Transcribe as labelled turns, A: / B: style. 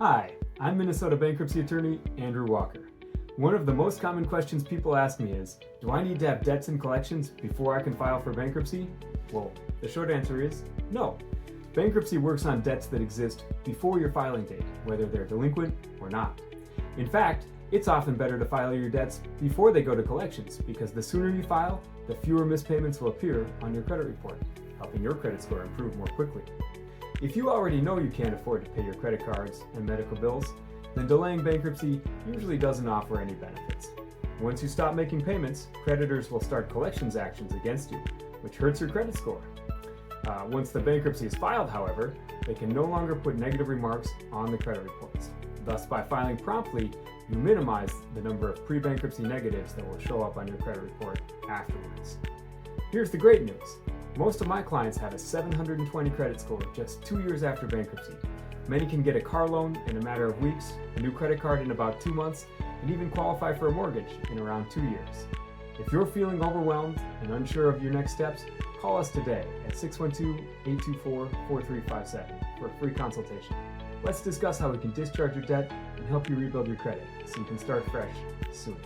A: Hi, I'm Minnesota bankruptcy attorney Andrew Walker. One of the most common questions people ask me is, do I need to have debts and collections before I can file for bankruptcy? Well, the short answer is no. Bankruptcy works on debts that exist before your filing date, whether they're delinquent or not. In fact, it's often better to file your debts before they go to collections because the sooner you file, the fewer missed payments will appear on your credit report, helping your credit score improve more quickly. If you already know you can't afford to pay your credit cards and medical bills, then delaying bankruptcy usually doesn't offer any benefits. Once you stop making payments, creditors will start collections actions against you, which hurts your credit score. Once the bankruptcy is filed, however, they can no longer put negative remarks on the credit reports. Thus, by filing promptly, you minimize the number of pre-bankruptcy negatives that will show up on your credit report afterwards. Here's the great news. Most of my clients have a 720 credit score just 2 years after bankruptcy. Many can get a car loan in a matter of weeks, a new credit card in about 2 months, and even qualify for a mortgage in around 2 years. If you're feeling overwhelmed and unsure of your next steps, call us today at 612-824-4357 for a free consultation. Let's discuss how we can discharge your debt and help you rebuild your credit so you can start fresh sooner.